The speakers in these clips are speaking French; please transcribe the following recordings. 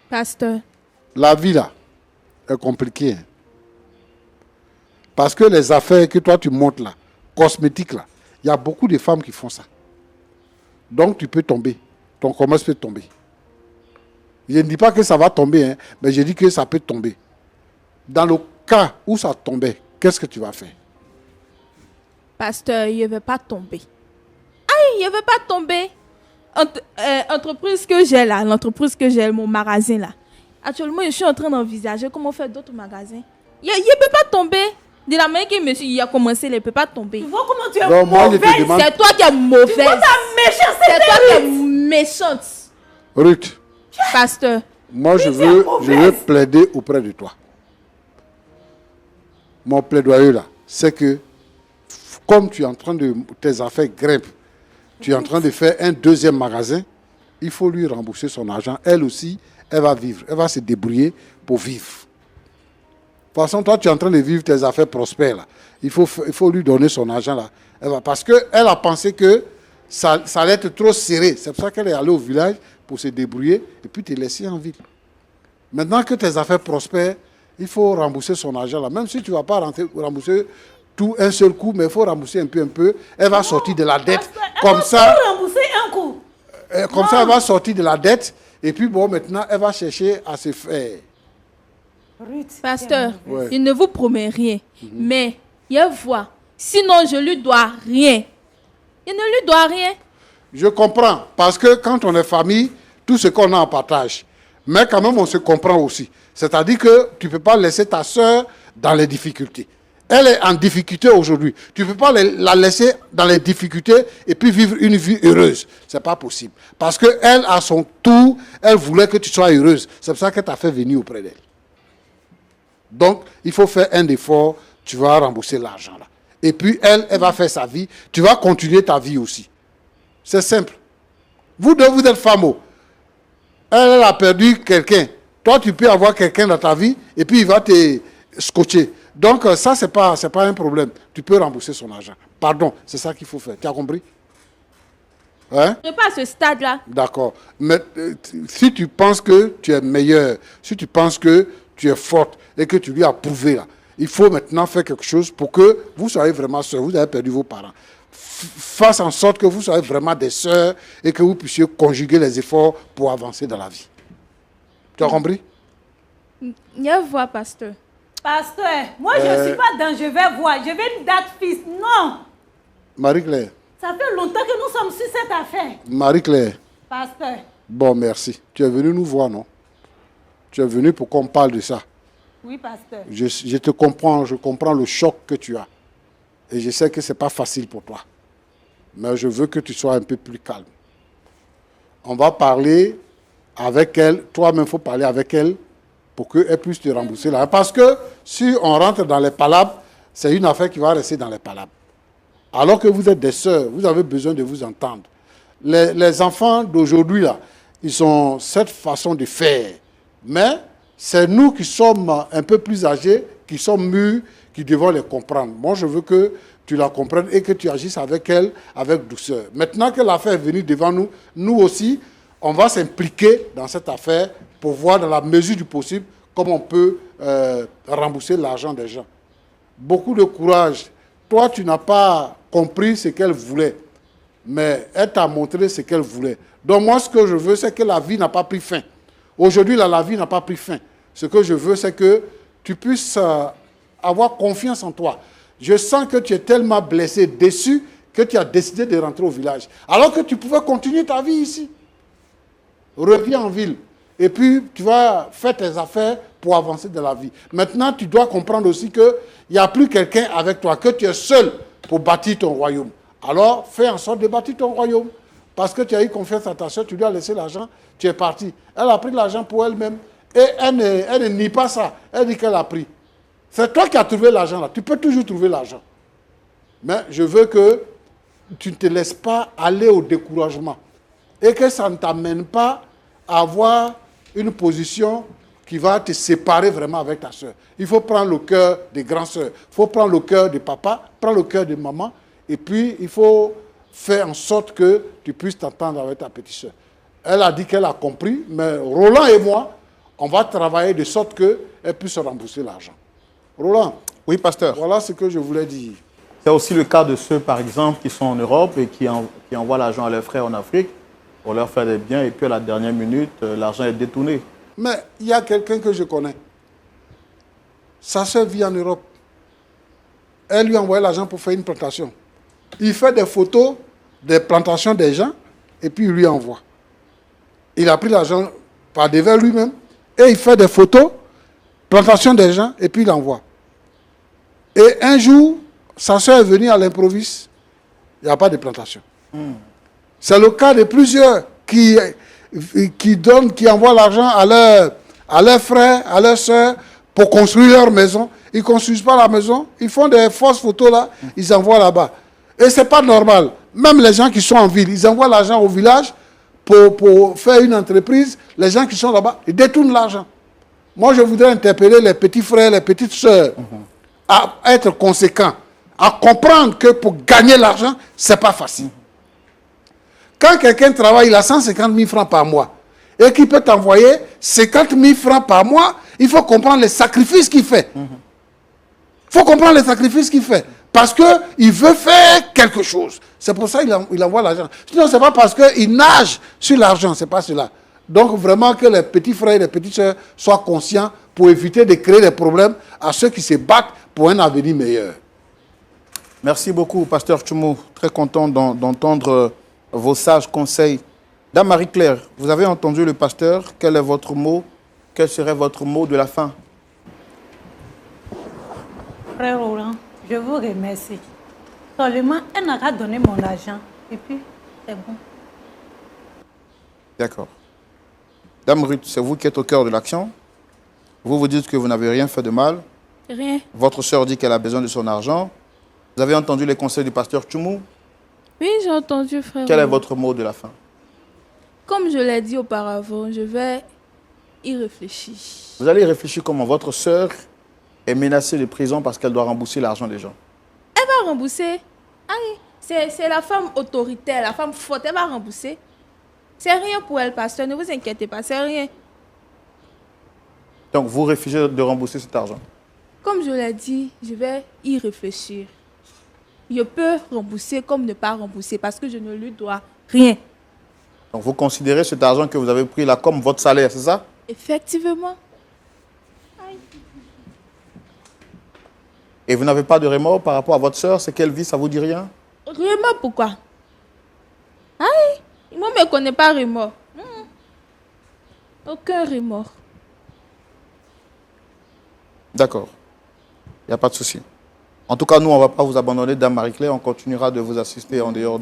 Pasteur. La vie, là, est compliquée. Hein. Parce que les affaires que toi, tu montes là, cosmétiques là, il y a beaucoup de femmes qui font ça. Donc, tu peux tomber. Ton commerce peut tomber. Je ne dis pas que ça va tomber, hein, mais je dis que ça peut tomber. Dans le cas où ça tombait, qu'est-ce que tu vas faire? Pasteur, il ne veut pas tomber. Aïe, il ne veut pas tomber. Entreprise que j'ai là, l'entreprise que j'ai, mon magasin là. Actuellement, je suis en train d'envisager comment faire d'autres magasins. Il ne peut pas tomber. De la manière que monsieur il a commencé, il ne peut pas tomber. Tu vois comment tu es Donc, moi, je te mauvaise. demande- C'est toi qui es mauvaise. Tu vois ta méchanceté, C'est toi qui es Ruth. méchante. Ruth, Pasteur. moi, je tu es veux mauvaise. plaider auprès de toi. Mon plaidoyer là, c'est que comme tu es en train de... Tes affaires grimpent, tu es en train de faire un deuxième magasin, il faut lui rembourser son argent. Elle aussi, elle va vivre. Elle va se débrouiller pour vivre. De toute façon, toi, tu es en train de vivre tes affaires prospères là. Il faut lui donner son argent là. Parce qu'elle a pensé que ça allait être trop serré. C'est pour ça qu'elle est allée au village pour se débrouiller et puis te laisser en ville. Maintenant que tes affaires prospèrent, il faut rembourser son argent là. Même si tu ne vas pas rembourser tout un seul coup, mais il faut rembourser un peu. Elle va sortir de la dette. Comme ça, rembourser un coup. comme ça, elle va sortir de la dette. Et puis bon, maintenant, elle va chercher à se faire. Ruth, Pasteur, Ouais. il ne vous promet rien. Mais il voit. Sinon, je lui dois rien. Il ne lui doit rien. Je comprends. Parce que quand on est famille, tout ce qu'on a en partage. Mais quand même, on se comprend aussi. C'est-à-dire que tu ne peux pas laisser ta soeur dans les difficultés. Elle est en difficulté aujourd'hui. Tu ne peux pas la laisser dans les difficultés et puis vivre une vie heureuse. Ce n'est pas possible. Parce qu'elle, à son tour, elle voulait que tu sois heureuse. C'est pour ça qu'elle t'a fait venir auprès d'elle. Donc, il faut faire un effort. Tu vas rembourser l'argent là. Et puis, elle va faire sa vie. Tu vas continuer ta vie aussi. C'est simple. Vous deux, vous êtes femmes. Elle a perdu quelqu'un. Toi, tu peux avoir quelqu'un dans ta vie et puis il va te scotcher. Donc, ça, ce n'est pas un problème. Tu peux rembourser son argent. Pardon, c'est ça qu'il faut faire. Tu as compris? Hein? Je ne pas à ce stade-là. D'accord. Mais si tu penses que tu es meilleur, si tu penses que tu es forte et que tu lui as prouvé, là, il faut maintenant faire quelque chose pour que vous soyez vraiment sœurs. Vous avez perdu vos parents. Fasse en sorte que vous soyez vraiment des sœurs et que vous puissiez conjuguer les efforts pour avancer dans la vie. Tu as compris? Il voit, pasteur. Pasteur, moi je ne suis pas dans je vais voir, je vais une date fixe. Non. Marie-Claire. Ça fait longtemps que nous sommes sur cette affaire. Marie-Claire. Pasteur. Bon, merci. Tu es venu nous voir, non? Tu es venu pour qu'on parle de ça. Oui, pasteur. Je te comprends, je comprends le choc que tu as. Et je sais que ce n'est pas facile pour toi. Mais je veux que tu sois un peu plus calme. On va parler avec elle. Toi-même, il faut parler avec elle pour qu'elle puisse te rembourser là. Parce que si on rentre dans les palabres, c'est une affaire qui va rester dans les palabres. Alors que vous êtes des sœurs, vous avez besoin de vous entendre. Les enfants d'aujourd'hui, là, ils ont cette façon de faire. Mais c'est nous qui sommes un peu plus âgés, qui sommes mûrs, qui devons les comprendre. Moi, je veux que tu la comprennes et que tu agisses avec elle, avec douceur. Maintenant que l'affaire est venue devant nous, nous aussi, on va s'impliquer dans cette affaire pour voir dans la mesure du possible comment on peut rembourser l'argent des gens. Beaucoup de courage. Toi, tu n'as pas compris ce qu'elle voulait, mais elle t'a montré ce qu'elle voulait. Donc moi, ce que je veux, c'est que la vie n'a pas pris fin. Aujourd'hui, la vie n'a pas pris fin. Ce que je veux, c'est que tu puisses avoir confiance en toi. Je sens que tu es tellement blessé, déçu, que tu as décidé de rentrer au village. Alors que tu pouvais continuer ta vie ici. Reviens en ville. Et puis, tu vas faire tes affaires pour avancer dans la vie. Maintenant, tu dois comprendre aussi qu'il n'y a plus quelqu'un avec toi, que tu es seul pour bâtir ton royaume. Alors, fais en sorte de bâtir ton royaume. Parce que tu as eu confiance à ta soeur, tu lui as laissé l'argent, tu es parti. Elle a pris l'argent pour elle-même. Et elle ne nie pas ça. Elle dit qu'elle a pris. C'est toi qui as trouvé l'argent là. Tu peux toujours trouver l'argent. Mais je veux que tu ne te laisses pas aller au découragement. Et que ça ne t'amène pas à avoir une position qui va te séparer vraiment avec ta soeur. Il faut prendre le cœur des grands soeurs. Il faut prendre le cœur de papa, prendre le cœur de maman. Et puis, il faut faire en sorte que tu puisses t'entendre avec ta petite soeur. Elle a dit qu'elle a compris, mais Roland et moi, On va travailler de sorte qu'elle puisse rembourser l'argent. Roland, Oui, pasteur. voilà ce que je voulais dire. C'est aussi le cas de ceux, par exemple, qui sont en Europe et qui envoient l'argent à leurs frères en Afrique pour leur faire des biens et puis à la dernière minute, l'argent est détourné. Mais il y a quelqu'un que je connais. Sa soeur vit en Europe. Elle lui a envoyé l'argent pour faire une plantation. Il fait des photos des plantations des gens et puis il lui envoie. Il a pris l'argent par devers lui-même et il fait des photos, plantation des gens et puis il envoie. Et un jour, sa soeur est venue à l'improviste. Il n'y a pas de plantation. C'est le cas de plusieurs qui envoient l'argent à leurs frères, à leurs soeurs pour construire leur maison. Ils ne construisent pas la maison, ils font des fausses photos là, ils envoient là-bas. Et ce n'est pas normal. Même les gens qui sont en ville, ils envoient l'argent au village pour faire une entreprise. Les gens qui sont là-bas, ils détournent l'argent. Moi, je voudrais interpeller les petits frères, les petites sœurs à être conséquents, à comprendre que pour gagner l'argent, ce n'est pas facile. Quand quelqu'un travaille, il a 150 000 francs par mois et qu'il peut t'envoyer 50 000 francs par mois, il faut comprendre les sacrifices qu'il fait. Il faut comprendre les sacrifices qu'il fait. Parce qu'il veut faire quelque chose. C'est pour ça qu'il envoie l'argent. Sinon, ce n'est pas parce qu'il nage sur l'argent, ce n'est pas cela. Donc, vraiment que les petits frères et les petites sœurs soient conscients pour éviter de créer des problèmes à ceux qui se battent pour un avenir meilleur. Merci beaucoup, pasteur Tchoumou. Très content d'entendre vos sages conseils. Dame Marie-Claire, vous avez entendu le pasteur. Quel est votre mot? Quel serait votre mot de la fin? Frère Roland, je vous remercie. Seulement, elle n'a qu'à donner mon argent. Et puis, c'est bon. D'accord. Dame Ruth, c'est vous qui êtes au cœur de l'action. Vous vous dites que vous n'avez rien fait de mal. Rien. Votre sœur dit qu'elle a besoin de son argent. Vous avez entendu les conseils du pasteur Tchoumou. Oui, j'ai entendu, frère. Quel est votre mot de la fin? Comme je l'ai dit auparavant, je vais y réfléchir. Vous allez réfléchir comment votre sœur est menacée de prison parce qu'elle doit rembourser l'argent des gens. Elle va rembourser. Aïe, c'est la femme autoritaire, la femme forte, elle va rembourser. C'est rien pour elle, pasteur, ne vous inquiétez pas, c'est rien. Donc vous refusez de rembourser cet argent. Comme je l'ai dit, je vais y réfléchir. Je peux rembourser comme ne pas rembourser parce que je ne lui dois rien. Donc vous considérez cet argent que vous avez pris là comme votre salaire, c'est ça? Effectivement. Et vous n'avez pas de remords par rapport à votre sœur? C'est qu'elle vit, ça vous dit rien? Remords pourquoi? Aïe, moi je ne me connais pas remords. Aucun remords. D'accord. Il n'y a pas de souci. En tout cas, nous, on ne va pas vous abandonner, Dame Marie-Claire. On continuera de vous assister en dehors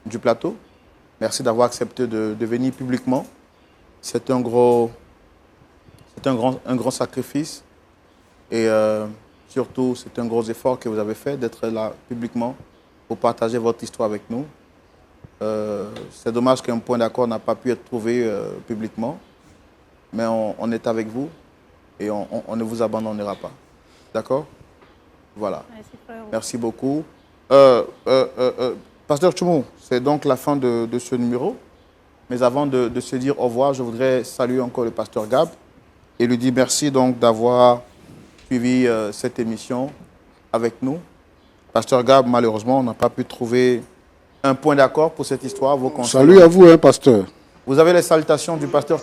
du plateau. Merci d'avoir accepté de venir publiquement. C'est un grand sacrifice. Et surtout, c'est un gros effort que vous avez fait d'être là publiquement pour partager votre histoire avec nous. C'est dommage qu'un point d'accord n'a pas pu être trouvé publiquement. Mais on est avec vous et on ne vous abandonnera pas. D'accord? Voilà. Merci, frère. Merci beaucoup. Pasteur Tchoumou, c'est donc la fin de ce numéro. Mais avant de se dire au revoir, je voudrais saluer encore le pasteur Gab et lui dire merci donc d'avoir suivi cette émission avec nous. Pasteur Gab, malheureusement, on n'a pas pu trouver un point d'accord pour cette histoire. Salut à vous, pasteur. Vous avez les salutations du pasteur.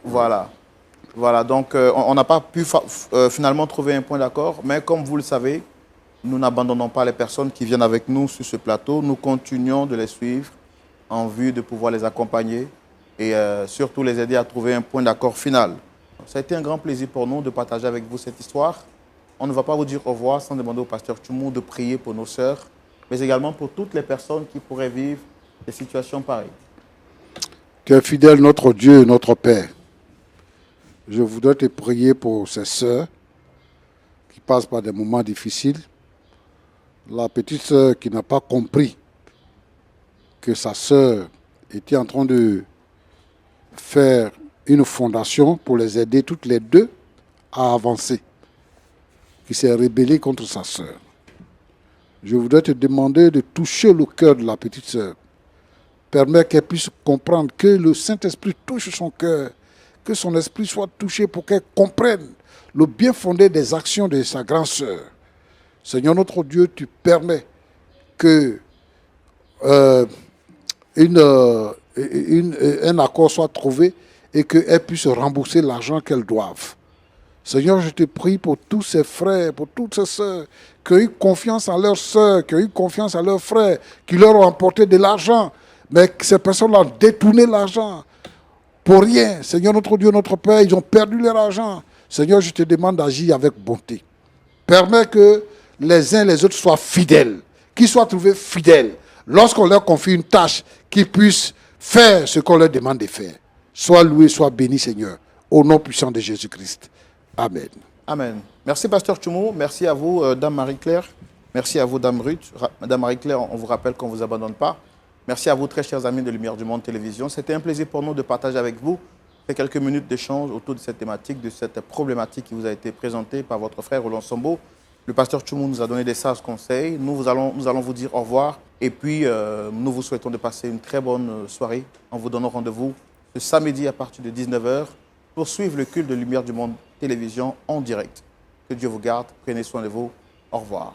Voilà. Voilà, donc on n'a pas pu finalement trouver un point d'accord, mais comme vous le savez, nous n'abandonnons pas les personnes qui viennent avec nous sur ce plateau. Nous continuons de les suivre en vue de pouvoir les accompagner et surtout les aider à trouver un point d'accord final. Ça a été un grand plaisir pour nous de partager avec vous cette histoire. On ne va pas vous dire au revoir sans demander au pasteur Tchoumou de prier pour nos sœurs, mais également pour toutes les personnes qui pourraient vivre des situations pareilles. Tu es fidèle, notre Dieu, notre Père. Je voudrais te prier pour ces sœurs qui passent par des moments difficiles. La petite sœur qui n'a pas compris que sa sœur était en train de faire une fondation pour les aider toutes les deux à avancer, qui s'est rébellée contre sa sœur. Je voudrais te demander de toucher le cœur de la petite sœur. Permets qu'elle puisse comprendre que le Saint-Esprit touche son cœur, que son esprit soit touché pour qu'elle comprenne le bien fondé des actions de sa grande sœur. Seigneur notre Dieu, tu permets que un accord soit trouvé et qu'elle puisse rembourser l'argent qu'elle doive. Seigneur, je te prie pour tous ces frères, pour toutes ces sœurs qui ont eu confiance en leurs sœurs, qui ont eu confiance en leurs frères, qui leur ont apporté de l'argent, mais que ces personnes-là ont détourné l'argent pour rien. Seigneur notre Dieu, notre Père, ils ont perdu leur argent. Seigneur, je te demande d'agir avec bonté. Permets que les uns et les autres soient fidèles, qu'ils soient trouvés fidèles. Lorsqu'on leur confie une tâche, qu'ils puissent faire ce qu'on leur demande de faire. Sois loué, sois béni, Seigneur, au nom puissant de Jésus-Christ. Amen. Amen. Merci, Pasteur Tchoumou. Merci à vous, Dame Marie-Claire. Merci à vous, Dame Ruth. Madame Marie-Claire, on vous rappelle qu'on ne vous abandonne pas. Merci à vous, très chers amis de Lumière du Monde Télévision. C'était un plaisir pour nous de partager avec vous ces quelques minutes d'échange autour de cette thématique, de cette problématique qui vous a été présentée par votre frère Roland Sombo. Le pasteur Tchoumou nous a donné des sages conseils. Nous allons vous dire au revoir. Et puis, nous vous souhaitons de passer une très bonne soirée en vous donnant rendez-vous ce samedi à partir de 19h pour suivre le culte de Lumière du Monde Télévision en direct. Que Dieu vous garde. Prenez soin de vous. Au revoir.